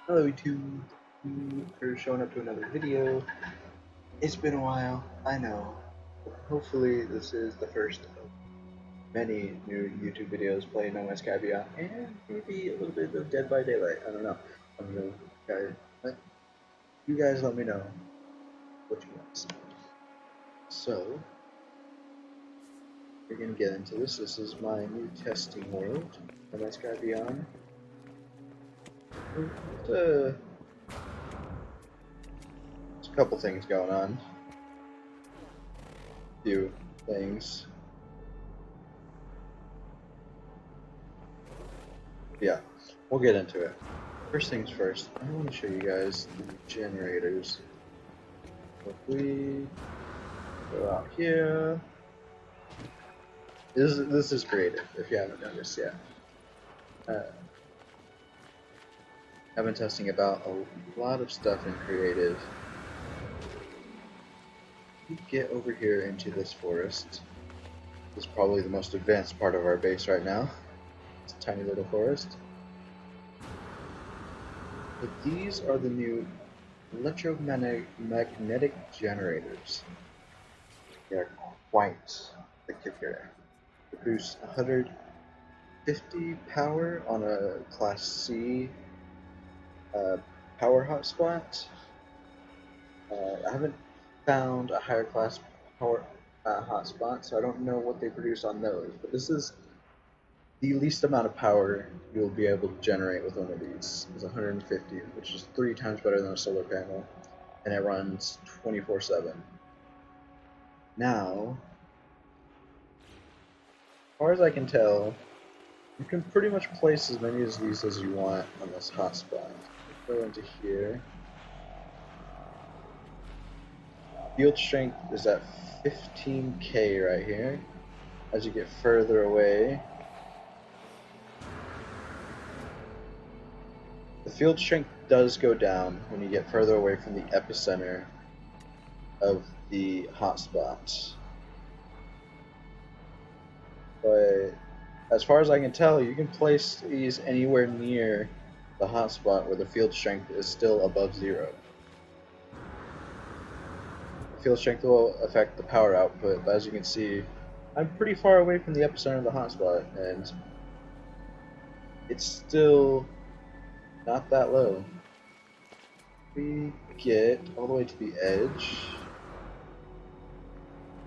Hello YouTube, you for showing up to another video. It's been a while, I know. Hopefully this is the first of many new YouTube videos playing No Man's Caveat and maybe a little bit of Dead by Daylight. I don't know. I'm gonna guys, you guys let me know what you want to see. So we're gonna get into this. This is my new testing world, No Man's Caveat. There's a couple things going on. Few things. Yeah, we'll get into it. First things first, I want to show you guys the generators. If we go out here, this is creative. If you haven't noticed yet, I've been testing about a lot of stuff in creative. We get over here into this forest. This is probably the most advanced part of our base right now. It's a tiny little forest. But these are the new electromagnetic generators. They're quite the kicker. They produce 150 power on a Class C power hotspot. I haven't found a higher class power hotspot, so I don't know what they produce on those. But this is the least amount of power you'll be able to generate with one of these. Is 150, which is 3 times better than a solar panel, and it runs 24/7. Now, as far as I can tell, you can pretty much place as many of these as you want on this hotspot. Go into here. Field strength is at 15k right here. As you get further away, the field strength does go down when you get further away from the epicenter of the hotspot. But as far as I can tell, you can place these anywhere near the hotspot where the field strength is still above 0. The field strength will affect the power output, but as you can see, I'm pretty far away from the epicenter of the hotspot, and it's still not that low. We get all the way to the edge.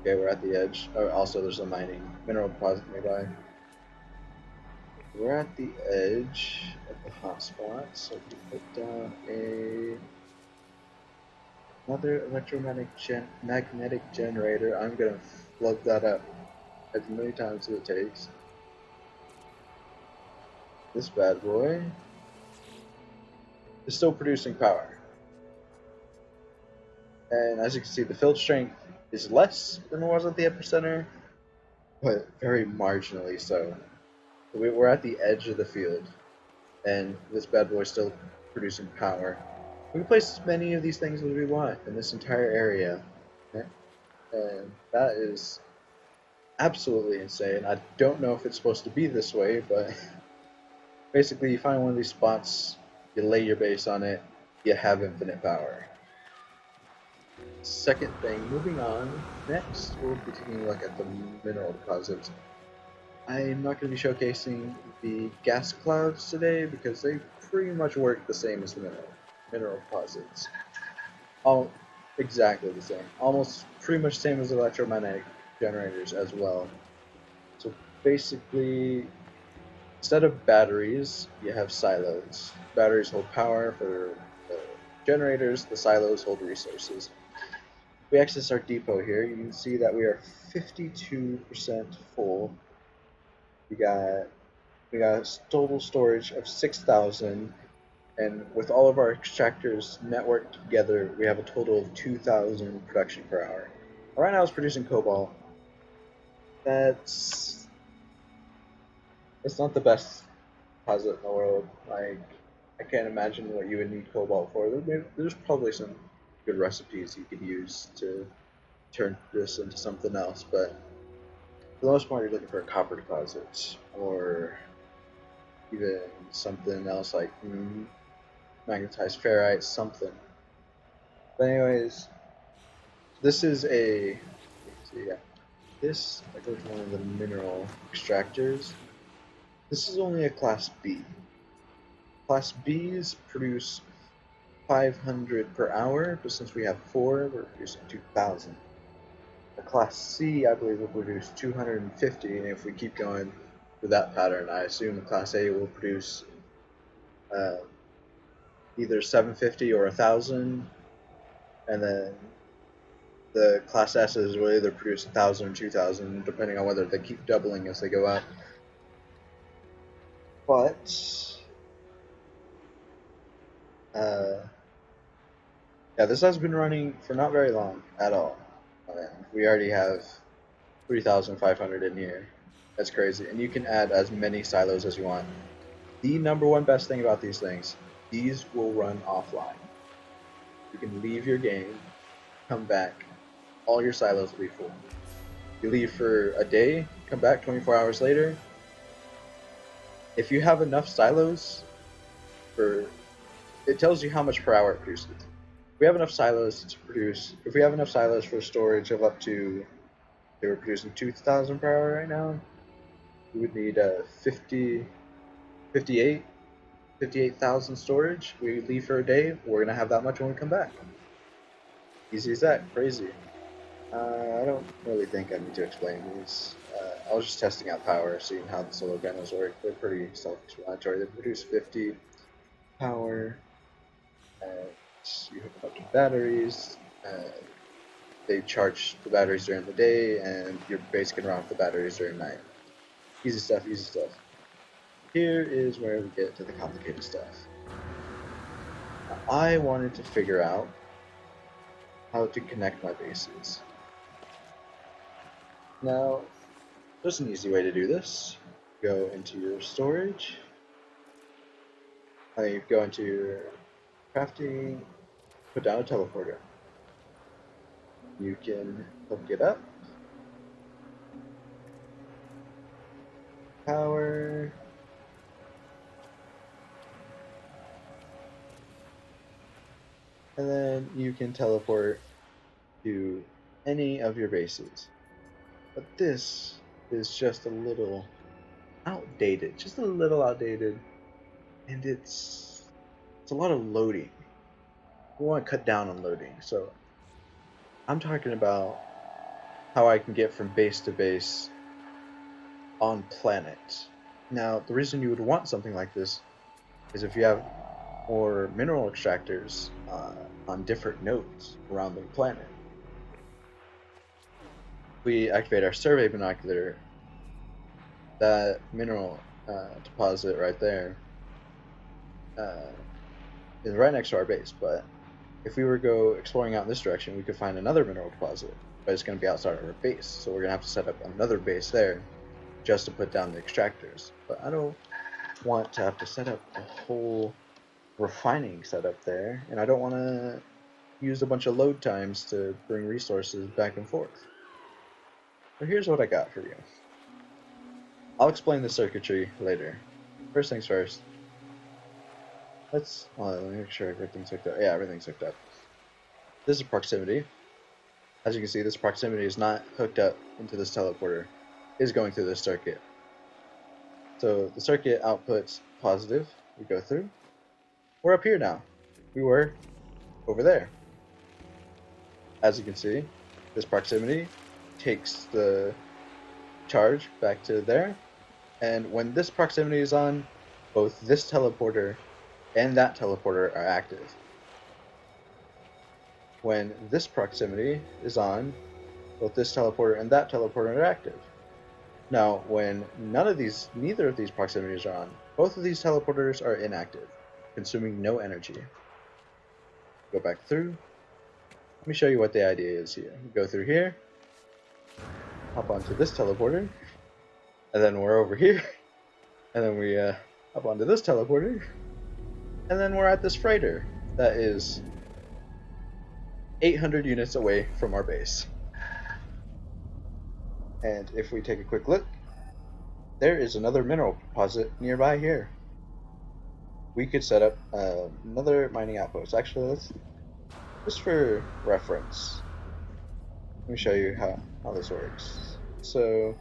Okay, we're at the edge. Oh, also, there's a mineral deposit nearby. We're at the edge of the hotspot, so if we put down another electromagnetic generator, I'm gonna plug that up as many times as it takes. This bad boy is still producing power. And as you can see, the field strength is less than it was at the epicenter, but very marginally so. We're at the edge of the field, and this bad boy is still producing power. We can place as many of these things as we want in this entire area, okay? And that is absolutely insane. I don't know if it's supposed to be this way, but basically you find one of these spots, you lay your base on it, you have infinite power. Second thing, moving on, next we'll be taking a look at the mineral deposits. I'm not going to be showcasing the gas clouds today because they pretty much work the same as the mineral deposits. All exactly the same. Almost pretty much same as electromagnetic generators as well. So basically, instead of batteries, you have silos. Batteries hold power for the generators, the silos hold resources. If we access our depot here, you can see that we are 52% full. We got total storage of 6,000, and with all of our extractors networked together, we have a total of 2,000 production per hour. Right now, it's producing cobalt. That's not the best deposit in the world. Like, I can't imagine what you would need cobalt for. There's probably some good recipes you could use to turn this into something else, but for the most part, you're looking for a copper deposit or even something else like magnetized ferrite, something. But anyways, this is a. So yeah, this. I go to one of the mineral extractors. This is only a class B. Class Bs produce 500 per hour, but since we have 4, we're producing 2,000. A Class C, I believe, will produce 250, and if we keep going with that pattern, I assume Class A will produce uh, either 750 or 1,000, and then the Class S's will either produce 1,000 or 2,000, depending on whether they keep doubling as they go up. But yeah, this has been running for not very long at all. And we already have 3,500 in here. That's crazy. And you can add as many silos as you want. The number one best thing about these things, these will run offline. You can leave your game, come back, all your silos will be full. You leave for a day, come back 24 hours later. If you have enough silos it tells you how much per hour it produces. If we have enough silos to produce, if we have enough silos for storage of up to, they were producing 2,000 per hour right now, we would need 58,000 storage. We leave for a day, we're going to have that much when we come back. Easy as that, crazy. I don't really think I need to explain these. I was just testing out power, seeing how the solar panels work. They're pretty self-explanatory. They produce 50 power, and you hook them up to batteries. They charge the batteries during the day, and your base can run off the batteries during night. Easy stuff, easy stuff. Here is where we get to the complicated stuff. I wanted to figure out how to connect my bases. Now, there's an easy way to do this. Go into your storage. You go into your crafting, put down a teleporter. You can hook it up. Power. And then you can teleport to any of your bases. But this is just a little outdated, and it's a lot of loading. We want to cut down on loading, so I'm talking about how I can get from base to base on planet. Now, the reason you would want something like this is if you have more mineral extractors on different nodes around the planet. We activate our survey binocular, that mineral deposit right there is right next to our base, but if we were to go exploring out in this direction, we could find another mineral deposit, but it's going to be outside of our base, so we're going to have to set up another base there just to put down the extractors. But I don't want to have to set up a whole refining setup there, and I don't want to use a bunch of load times to bring resources back and forth. So here's what I got for you. I'll explain the circuitry later. First things first. Let me make sure everything's hooked up. Yeah, everything's hooked up. This is proximity. As you can see, this proximity is not hooked up into this teleporter. It is going through this circuit. So the circuit outputs positive. We go through. We're up here now. We were over there. As you can see, this proximity takes the charge back to there. And when this proximity is on, both this teleporter and that teleporter are active. When this proximity is on, both this teleporter and that teleporter are active. Now, when neither of these proximities are on, both of these teleporters are inactive, consuming no energy. Go back through. Let me show you what the idea is here. Go through here, hop onto this teleporter, and then we're over here, and then we hop onto this teleporter, and then we're at this freighter that is 800 units away from our base. And if we take a quick look, there is another mineral deposit nearby here. we could set up another mining outpost. Actually, let's just for reference. Let me show you how this works. So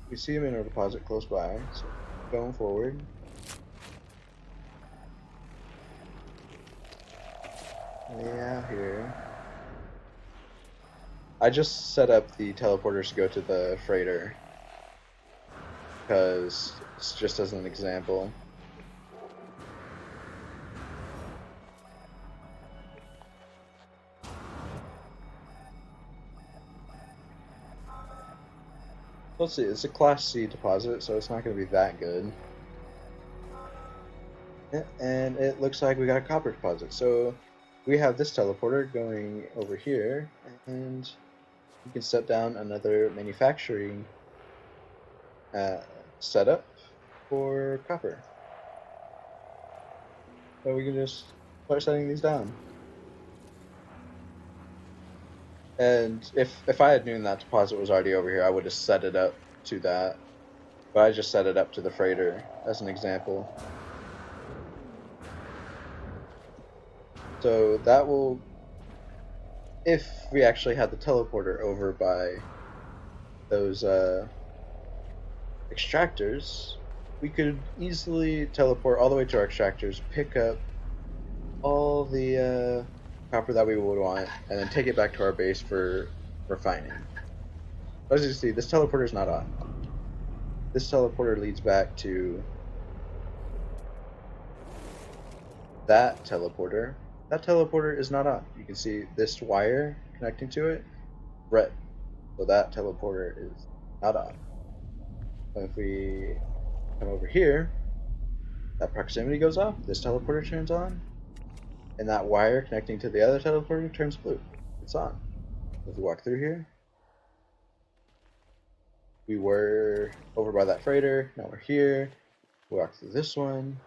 we see a mineral deposit close by. So going forward, way out here. I just set up the teleporters to go to the freighter because it's just as an example. Let's see, it's a Class C deposit, so it's not going to be that good. Yeah, and it looks like we got a copper deposit. So we have this teleporter going over here, and we can set down another manufacturing uh, setup for copper. So we can just start setting these down. And if I had known that deposit was already over here, I would have set it up to that. But I just set it up to the freighter as an example. So that will, if we actually had the teleporter over by those extractors, we could easily teleport all the way to our extractors, pick up all the copper that we would want, and then take it back to our base for refining. As you see, this teleporter is not on. This teleporter leads back to that teleporter. That teleporter is not on. You can see this wire connecting to it, red. So that teleporter is not on. So if we come over here, that proximity goes off, this teleporter turns on, and that wire connecting to the other teleporter turns blue. It's on. If we walk through here, we were over by that freighter, now we're here. We walk through this one.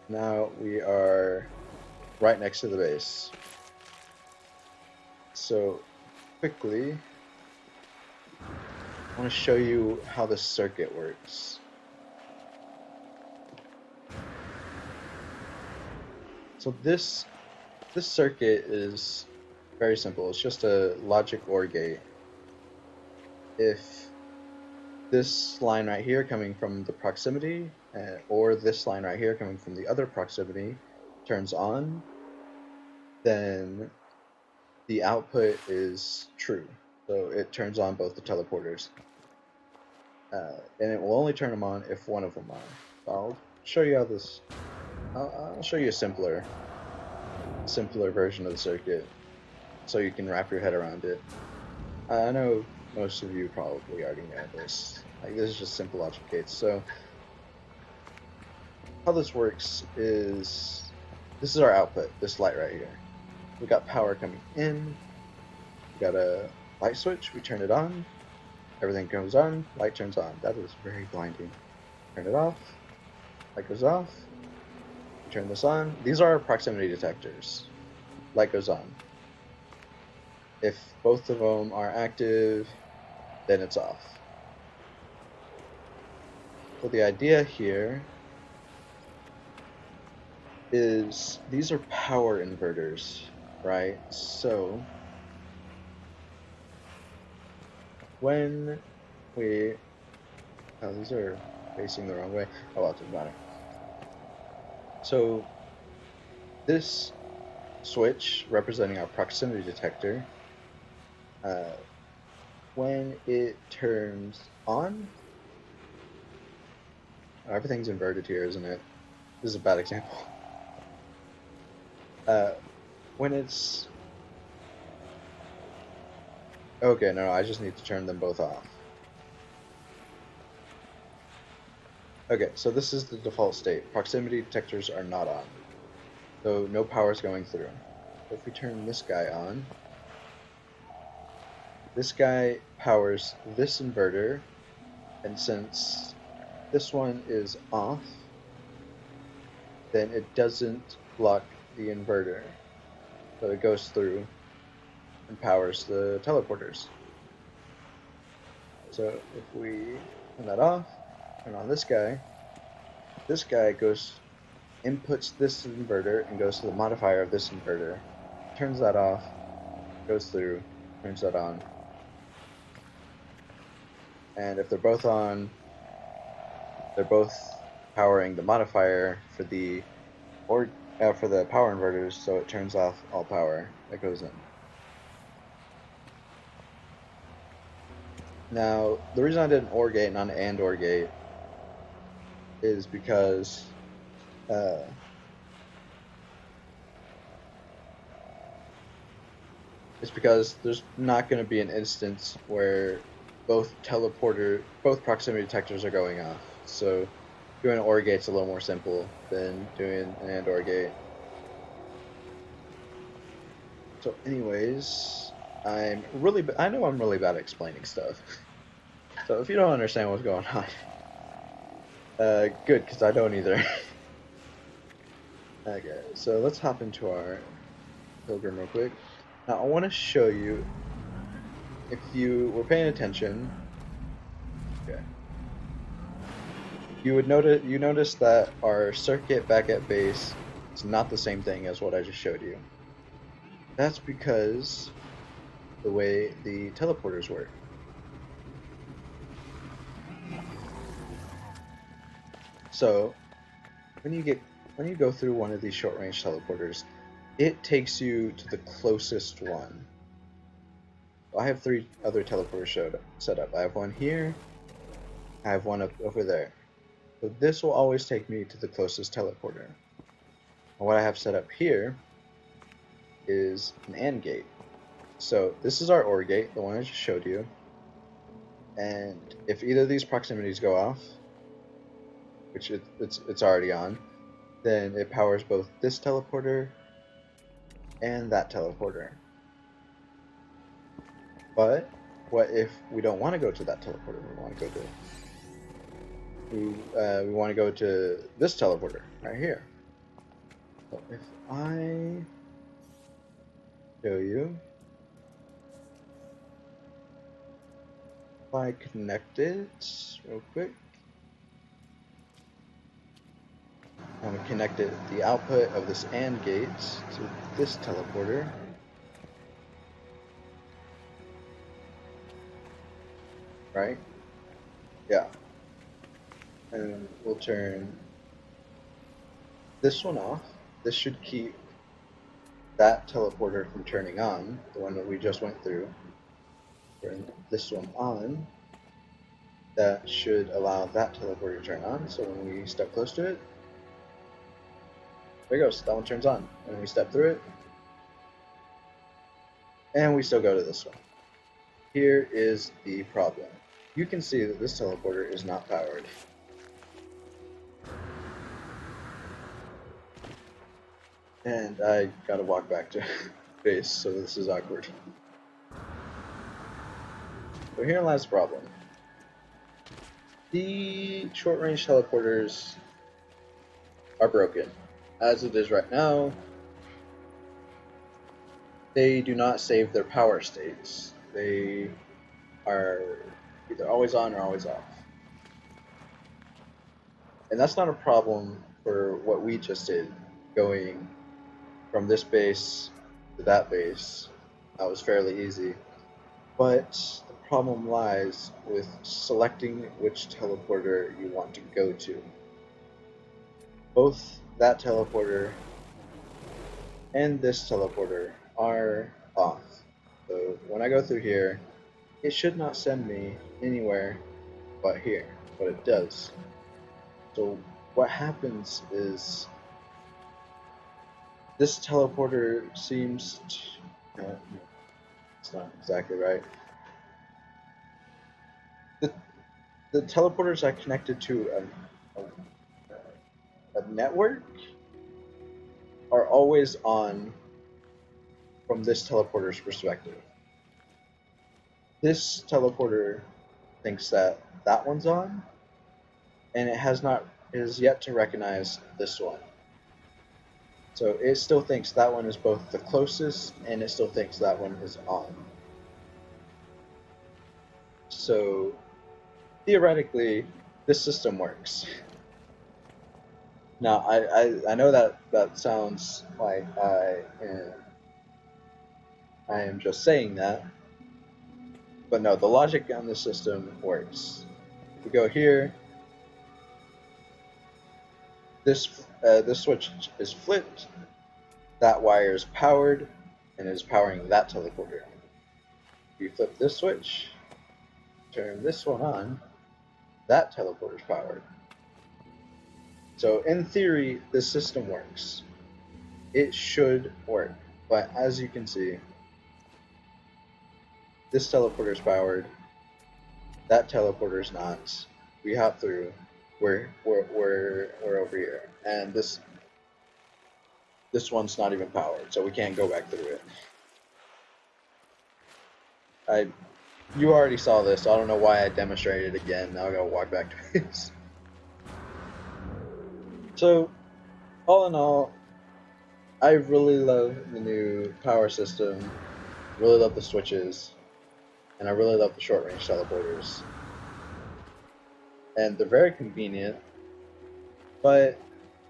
Now we are right next to the base. So quickly, I want to show you how the circuit works. So this circuit is very simple. It's just a logic OR gate. If this line right here coming from the proximity, or this line right here coming from the other proximity, turns on, then the output is true. So it turns on both the teleporters. And it will only turn them on if one of them are. So I'll show you how this. I'll show you a simpler version of the circuit, so you can wrap your head around it. I know most of you probably already know this. Like, this is just simple logic gates. So how this works is, this is our output, this light right here. We got power coming in. We got a light switch. We turn it on. Everything goes on. Light turns on. That is very blinding. Turn it off. Light goes off. Turn this on. These are our proximity detectors. Light goes on. If both of them are active, then it's off. So the idea here is these are power inverters, right? So when we, oh, these are facing the wrong way. Oh, well, it doesn't matter. So this switch representing our proximity detector, when it turns on, everything's inverted here, isn't it? This is a bad example. When it's, okay, no, I just need to turn them both off. Okay, so this is the default state. Proximity detectors are not on, so no power is going through. So if we turn this guy on, this guy powers this inverter, and since this one is off, then it doesn't block the inverter. So it goes through and powers the teleporters. So if we turn that off, And on this guy goes inputs this inverter and goes to the modifier of this inverter, turns that off, goes through, turns that on. And if they're both on, they're both powering the modifier for the for the power inverters, so it turns off all power that goes in. Now, the reason I did an OR gate, not an AND OR gate, is because there's not going to be an instance where both proximity detectors are going off. So doing an OR gate's a little more simple than doing an AND OR gate. So anyways, I know I'm really bad at explaining stuff. So if you don't understand what's going on, good, because I don't either. Okay, so let's hop into our Pilgrim real quick. Now I want to show you, if you were paying attention, okay, you notice that our circuit back at base is not the same thing as what I just showed you. That's because the way the teleporters work. So when you go through one of these short range teleporters, it takes you to the closest one. I have 3 other teleporters set up. I have one here, I have one up over there. So this will always take me to the closest teleporter. And what I have set up here is an AND gate. So this is our OR gate, the one I just showed you. And if either of these proximities go off, which it's already on, then it powers both this teleporter and that teleporter. But what if we don't want to go to that teleporter? We want to go to this teleporter right here. So if I show you, if I connect it real quick, I'm going to connect the output of this AND gate to this teleporter. Right? Yeah. And we'll turn this one off. This should keep that teleporter from turning on, the one that we just went through. Turn this one on. That should allow that teleporter to turn on, so when we step close to it, there it goes, that one turns on. And we step through it, and we still go to this one. Here is the problem. You can see that this teleporter is not powered. And I gotta walk back to base, so this is awkward. So here lies the problem. The short-range teleporters are broken. As it is right now, they do not save their power states. They are either always on or always off. And that's not a problem for what we just did, going from this base to that base. That was fairly easy. But the problem lies with selecting which teleporter you want to go to. Both that teleporter and this teleporter are off. So when I go through here, it should not send me anywhere but here, but it does. So what happens is this teleporter seems to, it's not exactly right. The teleporters I connected to a network are always on from this teleporter's perspective. This teleporter thinks that one's on, and it is yet to recognize this one. So it still thinks that one is both the closest, and it still thinks that one is on. So theoretically, this system works. Now, I know that sounds like I am just saying that, but no, the logic on the system works. If we go here, this switch is flipped, that wire is powered, and is powering that teleporter. If you flip this switch, turn this one on, that teleporter is powered. So in theory, this system works. It should work, but as you can see, this teleporter is powered, that teleporter is not. We hop through, we're over here, and this one's not even powered, so we can't go back through it. You already saw this, so I don't know why I demonstrated it again. Now I gotta walk back to this. So, all in all, I really love the new power system, really love the switches, and I really love the short range teleporters. And they're very convenient, but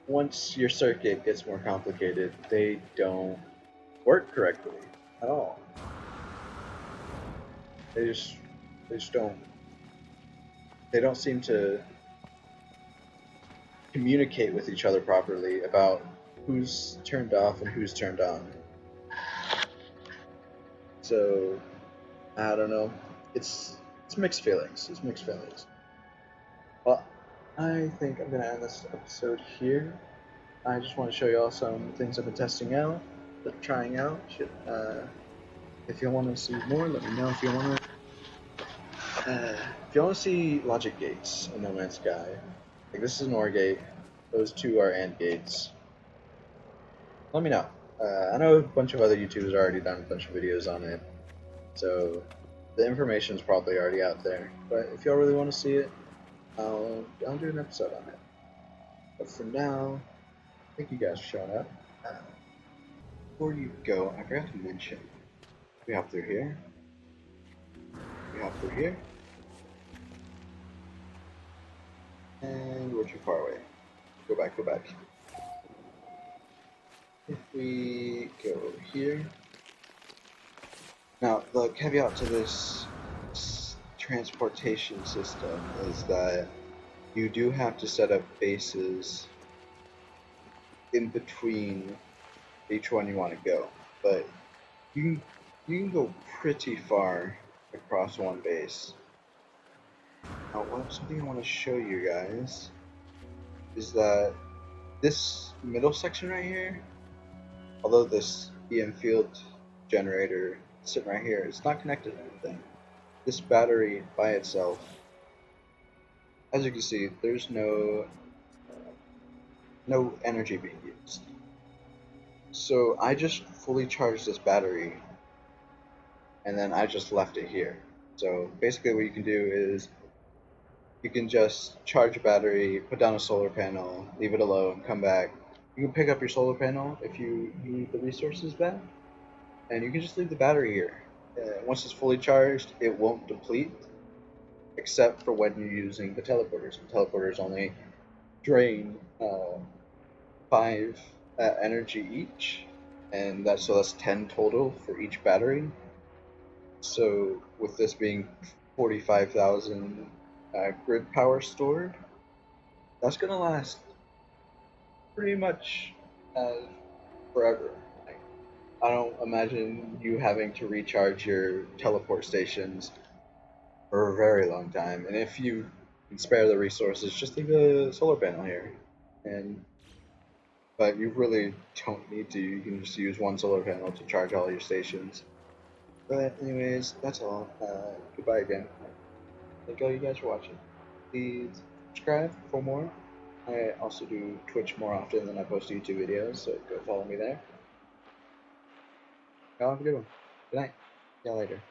once your circuit gets more complicated, they don't work correctly at all. They just don't. They don't seem to communicate with each other properly about who's turned off and who's turned on. So I don't know. It's mixed feelings. It's mixed feelings. Well, I think I'm gonna end this episode here. I just want to show you all some things I've been testing out, trying out. If you want to see more, let me know. If you want to see logic gates in No Man's Sky, like this is an OR gate, those two are AND gates. Let me know. I know a bunch of other YouTubers already done a bunch of videos on it, so the information is probably already out there. But if y'all really want to see it, I'll do an episode on it. But for now, thank you guys for showing up. Before you go, I forgot to mention, we hop through here. We hop through here. And we're too far away. Go back, go back. If we go here. Now, the caveat to this transportation system is that you do have to set up bases in between each one you want to go, but you can go pretty far across one base. Now, something I want to show you guys is that this middle section right here, although this EM field generator sitting right here, it's not connected to anything. This battery by itself, as you can see, there's no energy being used. So I just fully charged this battery, and then I just left it here. So basically what you can do is you can just charge a battery, put down a solar panel, leave it alone, come back. You can pick up your solar panel if you need the resources back, and you can just leave the battery here. Once it's fully charged, it won't deplete, except for when you're using the teleporters. The teleporters only drain 5 energy each, and that's 10 total for each battery. So with this being 45,000 grid power stored, that's gonna last pretty much forever. I don't imagine you having to recharge your teleport stations for a very long time. And if you can spare the resources, just leave a solar panel here. But you really don't need to. You can just use one solar panel to charge all your stations. But anyways, that's all. Goodbye again. Thank all you guys for watching. Please subscribe for more. I also do Twitch more often than I post YouTube videos, so go follow me there. Y'all have a good one. Good night. See y'all later.